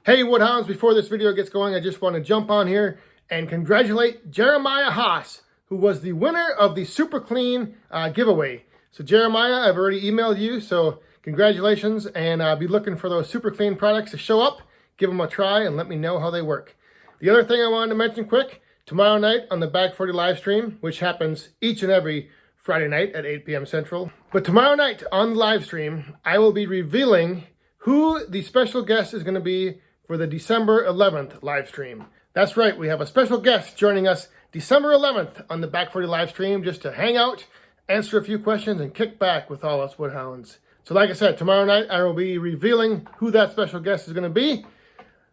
Hey Woodhounds, before this video gets going, I just want to jump on here and congratulate Jeremiah Haas, who was the winner of the Super Clean giveaway. So Jeremiah, I've already emailed you, so congratulations, and I'll be looking for those Super Clean products to show up. Give them a try and let me know how they work. The other thing I wanted to mention quick, tomorrow night on the Back 40 live stream, which happens each and every Friday night at 8 p.m. Central. But tomorrow night on the live stream, I will be revealing who the special guest is going to be for the December 11th live stream. That's right, we have a special guest joining us December 11th on the Back 40 live stream just to hang out, answer a few questions, and kick back with all us Woodhounds. So like I said, tomorrow night I will be revealing who that special guest is going to be.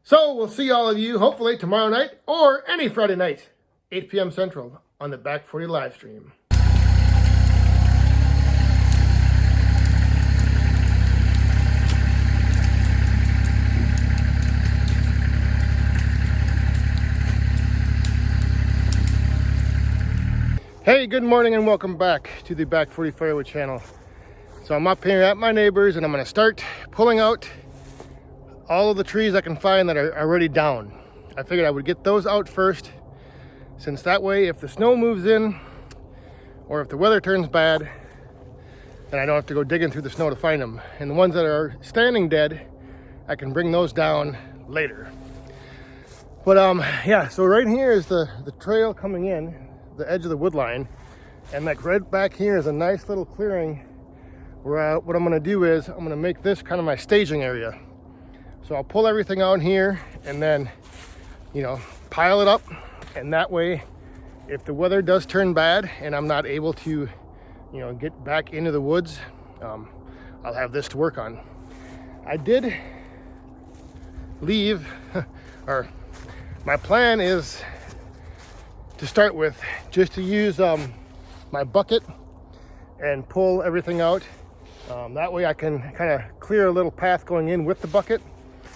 So we'll see all of you hopefully tomorrow night or any Friday night, 8 p.m. Central on the Back 40 live stream. Hey, good morning and welcome back to the Back 40 Firewood channel. So I'm up here at my neighbor's and I'm going to start pulling out all of the trees I can find that are already down. I figured I would get those out first, since that way if the snow moves in or if the weather turns bad, then I don't have to go digging through the snow to find them. And the ones that are standing dead, I can bring those down later. But yeah, so right here is the trail coming in, the edge of the wood line, and like right back here is a nice little clearing where what I'm going to do is I'm going to make this kind of my staging area. So I'll pull everything out here and then, you know, pile it up, and that way if the weather does turn bad and I'm not able to, you know, get back into the woods, I'll have this to work on. I did leave or my plan is to start with just to use my bucket and pull everything out. That way I can kind of clear a little path going in with the bucket.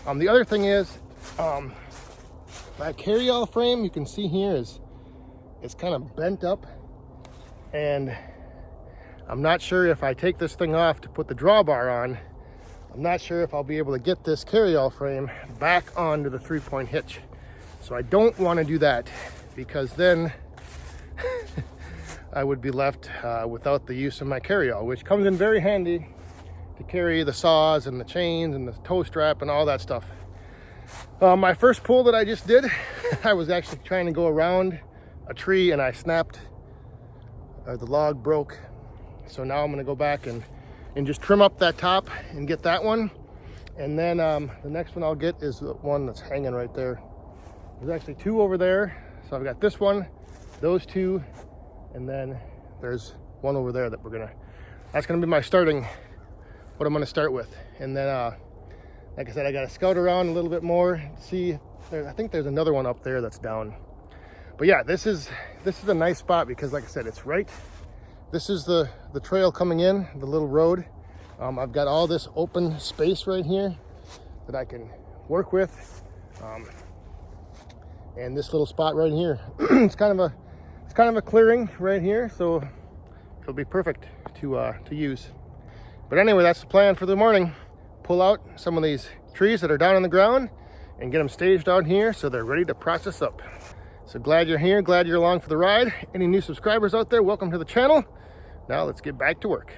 The other thing is my carryall frame, you can see here, is kind of bent up, and I'm not sure if I take this thing off to put the drawbar on, I'm not sure if I'll be able to get this carryall frame back onto the 3-point hitch. So I don't want to do that, because then I would be left without the use of my carryall, which comes in very handy to carry the saws and the chains and the tow strap and all that stuff. My first pull that I just did, I was actually trying to go around a tree and I snapped, the log broke. So now I'm going to go back and just trim up that top and get that one. And then the next one I'll get is the one that's hanging right there. There's actually two over there. So I've got this one, those two, and then there's one over there that that's gonna be my starting, what I'm gonna start with. And then, like I said, I gotta scout around a little bit more, see, I think there's another one up there that's down. But yeah, this is a nice spot because, like I said, it's right, this is the trail coming in, the little road. I've got all this open space right here that I can work with. And this little spot right here, it's kind of a clearing right here, so it'll be perfect to use. But anyway, that's the plan for the morning. Pull out some of these trees that are down on the ground and get them staged out here so they're ready to process up. So glad you're here, glad you're along for the ride. Any new subscribers out there, welcome to the channel. Now let's get back to work.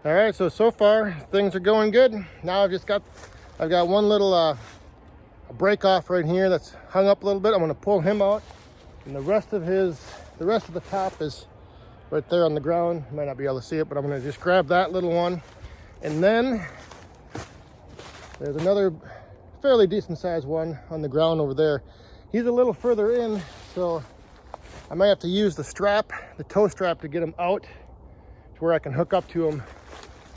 All right, so far things are going good. Now I've got one little a break off right here that's hung up a little bit. I'm going to pull him out, and the rest of the top is right there on the ground. You might not be able to see it, but I'm going to just grab that little one. And then there's another fairly decent sized one on the ground over there. He's a little further in, so I might have to use the strap, the tow strap, to get him out to where I can hook up to him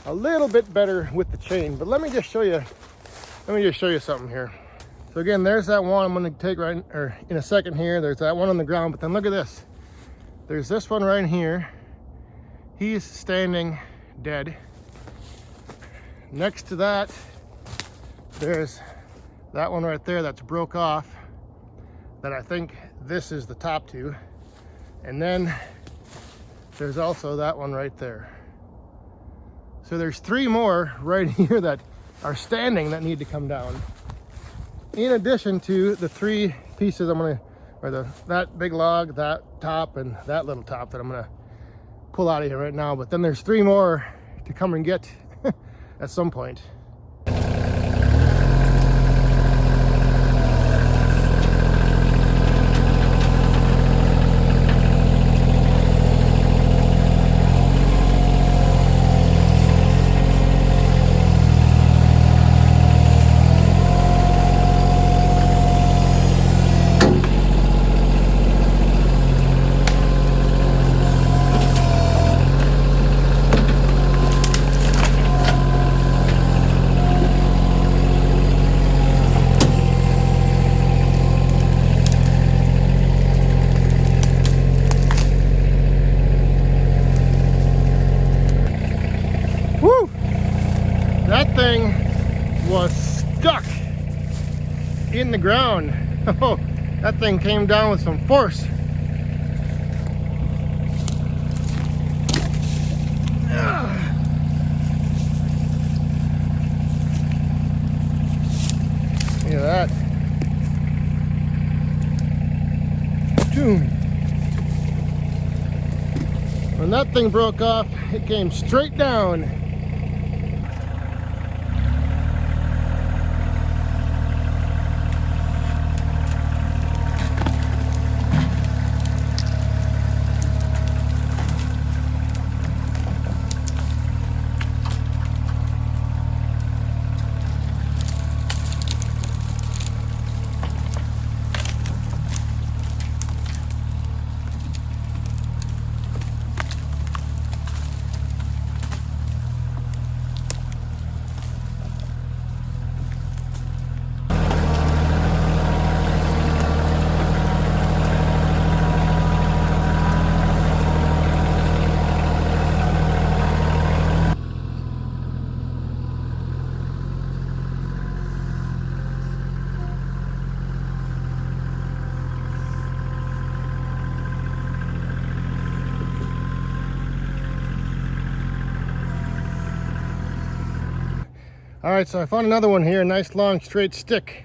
a little bit better with the chain. But let me just show you something here. So again, there's that one I'm going to take in a second here. There's that one on the ground, but then look at this. There's this one right here. He's standing dead. Next to that, there's that one right there that's broke off, that I think this is the top to. And then there's also that one right there. So there's 3 more right here that are standing that need to come down, in addition to the 3 pieces that big log, that top, and that little top that I'm gonna pull out of here right now. But then there's 3 more to come and get at some point. That thing was stuck in the ground. Oh, that thing came down with some force. Look at that. Boom. When that thing broke off, it came straight down. All right, so I found another one here, a nice long straight stick.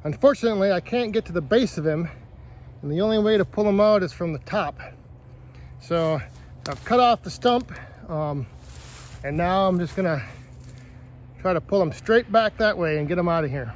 Unfortunately, I can't get to the base of him, and the only way to pull him out is from the top. So I've cut off the stump, and now I'm just gonna try to pull him straight back that way and get him out of here.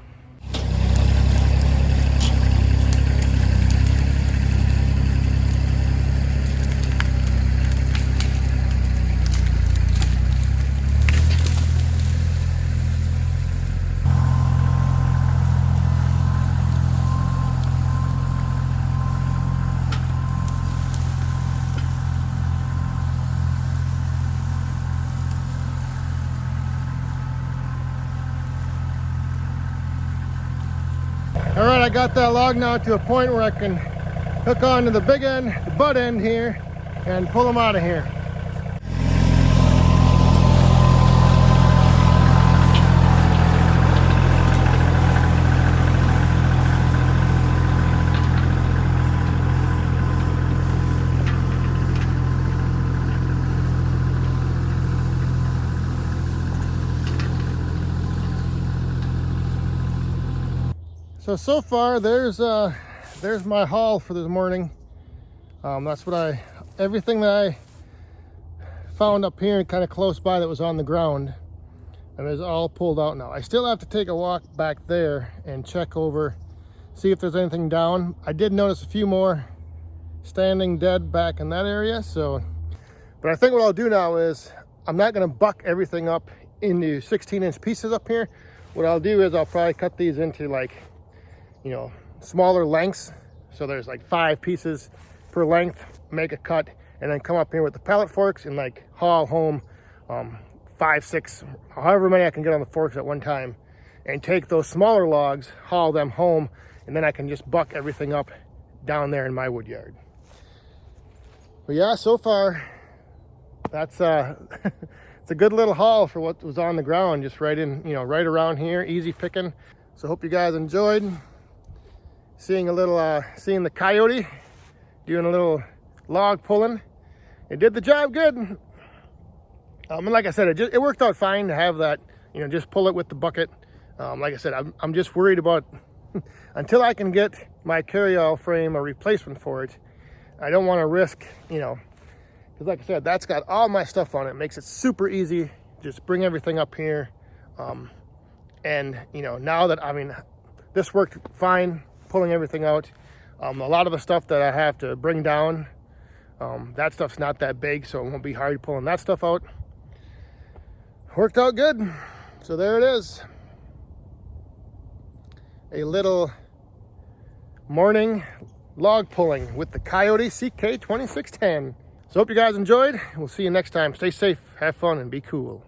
All right, I got that log now to a point where I can hook on to the big end, the butt end here, and pull them out of here. So far there's my haul for this morning. That's what everything that I found up here kind of close by that was on the ground, and it's all pulled out now. I still have to take a walk back there and check over, see if there's anything down. I did notice a few more standing dead back in that area. So, but I think what I'll do now is I'm not going to buck everything up into 16-inch pieces up here. What I'll do is I'll probably cut these into, like, you know, smaller lengths. So there's like 5 pieces per length, make a cut, and then come up here with the pallet forks and like haul home 5, 6, however many I can get on the forks at one time, and take those smaller logs, haul them home, and then I can just buck everything up down there in my wood yard. But yeah, so far that's it's a good little haul for what was on the ground, just right in, you know, right around here, easy picking. So hope you guys enjoyed seeing seeing the coyote doing a little log pulling. It did the job good. And like I said, it worked out fine to have that, you know, just pull it with the bucket. Like I said, I'm just worried about until I can get my carryall frame a replacement for it. I don't want to risk, you know, because like I said, that's got all my stuff on it. It makes it super easy. Just bring everything up here. And, you know, now that, I mean, this worked fine, pulling everything out. A lot of the stuff that I have to bring down, that stuff's not that big, so it won't be hard pulling that stuff out. Worked out good. So there it is. A little morning log pulling with the Kioti CK2610. So hope you guys enjoyed. We'll see you next time. Stay safe, have fun, and be cool.